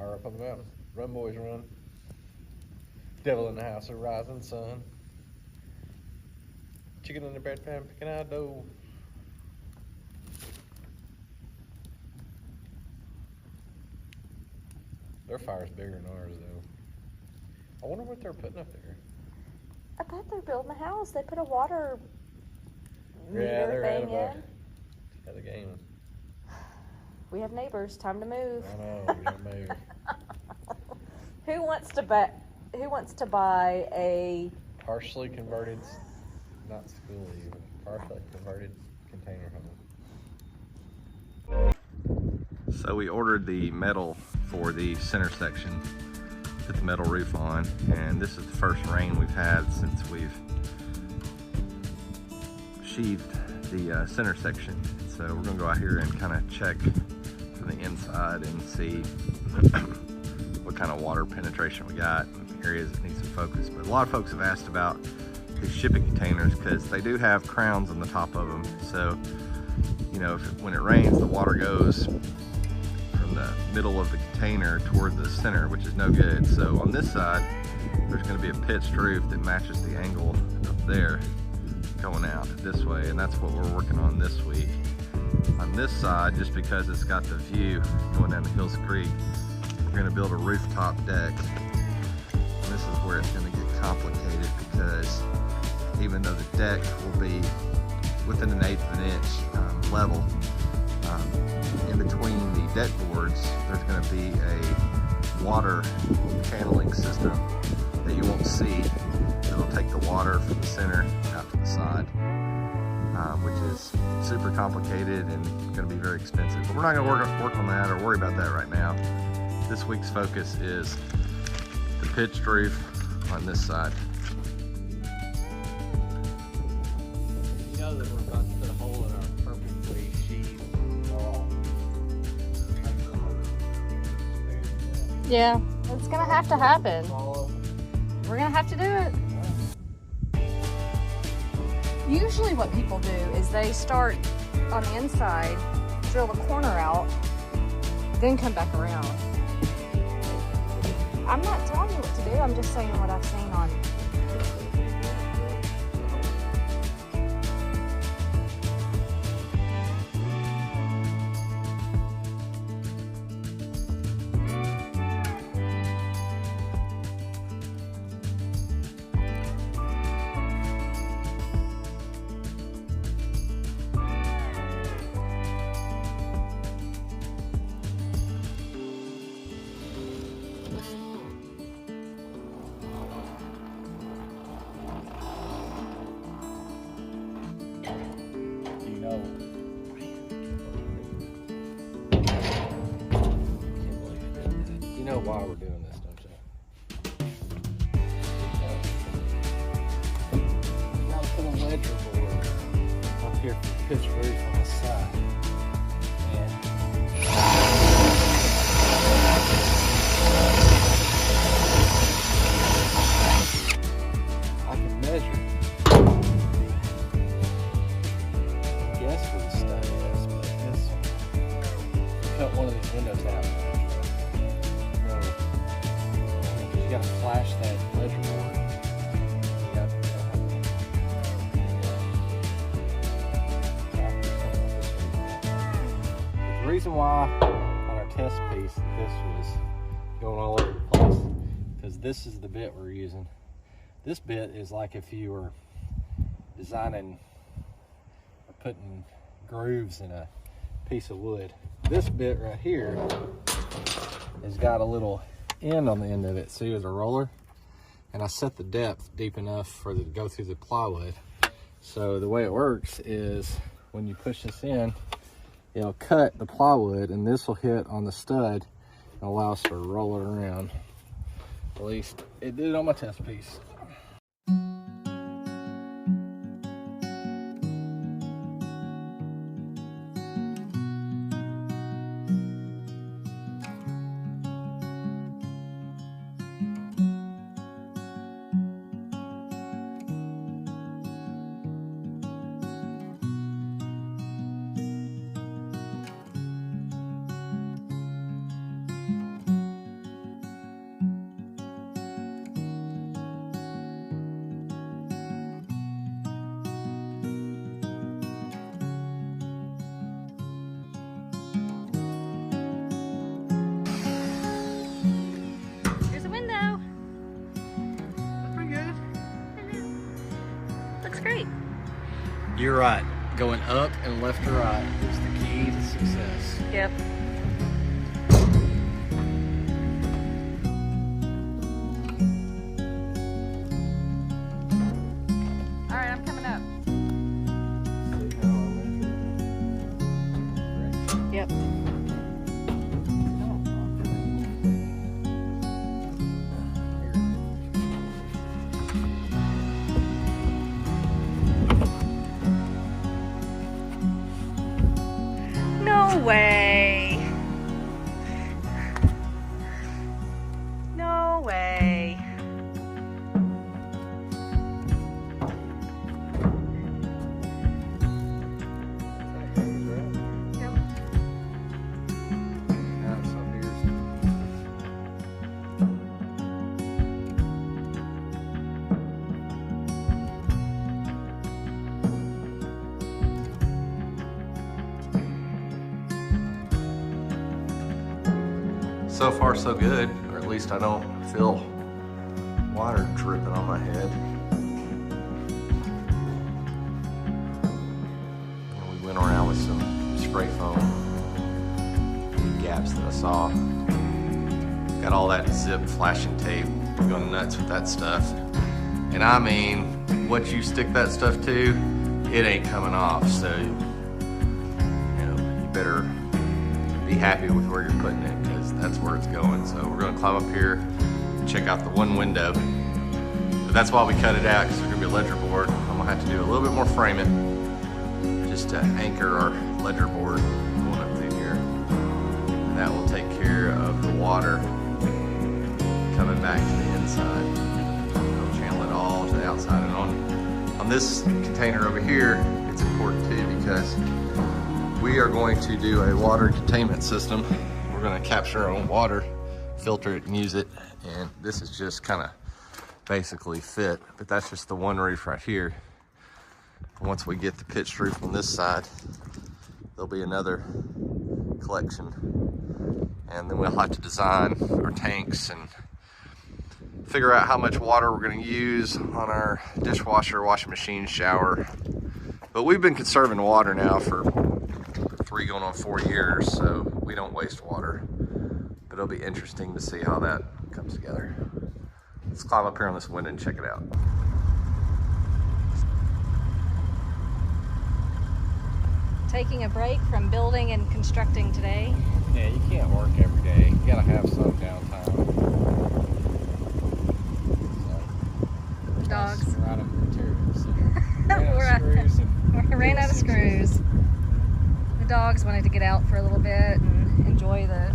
fire up on the mountain. Run, boys, run. Devil in the house of rising sun. Chicken in the bedpan, picking out dough. Their fire's bigger than ours, though. I wonder what they're putting up there. I bet they're building a house. They put a water They're thing ahead in. of the game. We have neighbors. Time to move. I know, we don't move. Who wants to buy a Partially converted, not school even, partially converted container home. So we ordered the metal for the center section, put the metal roof on, and this is the first rain we've had since we've sheathed the center section. So we're gonna go out here and kind of check from the inside and see what kind of water penetration we got, areas that need some focus. But a lot of folks have asked about these shipping containers because they do have crowns on the top of them. So, you know, when it rains, the water goes from the middle of the container toward the center, which is no good. So on this side, there's going to be a pitched roof that matches the angle up there going out this way, and that's what we're working on this week. On this side, just because it's got the view going down the Hills Creek, we're going to build a rooftop deck. And this is where it's going to get complicated because even though the deck will be within 1/8 of an inch level, in between the deck boards, there's going to be a water channeling system that you won't see. It'll take the water from the center out to the side, which is super complicated and going to be very expensive. But we're not going to work on that or worry about that right now. This week's focus is the pitched roof on this side. You know that we're about to put a hole in our perfectly sheathed wall. Yeah, it's gonna have to happen. We're gonna have to do it. Usually what people do is they start on the inside, drill the corner out, then come back around. I'm not telling you what to do, I'm just saying what I've seen on. You know why we're doing this, don't you? Gotta put a ledger board up here for the pitch roof on the side. I can measure. I guess where the stud is, but this cut one of these window tabs. You gotta flash that ledger board. The reason why on our test piece this was going all over the place, because this is the bit we're using. This bit is like if you were designing or putting grooves in a piece of wood. This bit right here has got a little end on the end of it. See, it was a roller, and I set the depth deep enough for it to go through the plywood. So the way it works is when you push this in, it'll cut the plywood, and this will hit on the stud and allow us to roll it around. At least it did on my test piece. You're right. Going up and left to right is the key to success. Yep. All right, I'm coming up. Yep. No way. No way. Yep. So far so good, or at least I don't feel water dripping on my head. And we went around with some spray foam gaps that I saw. Got all that zip flashing tape, going nuts with that stuff. And I mean, what you stick that stuff to, it ain't coming off. So, you better be happy with where you're putting it, because that's where it's going. So we're gonna climb up here and check out the one window. But that's why we cut it out, because there's gonna be a ledger board. I'm gonna have to do a little bit more framing just to anchor our ledger board going up through here. And that will take care of the water coming back to the inside. It'll channel it all to the outside. And on this container over here, it's important too, because we are going to do a water containment system. We're going to capture our own water, filter it and use it. And this is just kind of basically fit, but that's just the one roof right here. Once we get the pitched roof on this side, there'll be another collection. And then we'll have to design our tanks and figure out how much water we're going to use on our dishwasher, washing machine, shower. But we've been conserving water now for 3 going on 4 years, so we don't waste water. But it'll be interesting to see how that comes together. Let's climb up here on this window and check it out. Taking a break from building and constructing today. Yeah, you can't work every day. You gotta have some downtime. The dogs. We're out of materials. We ran out of screws. The dogs wanted to get out for a little bit and enjoy the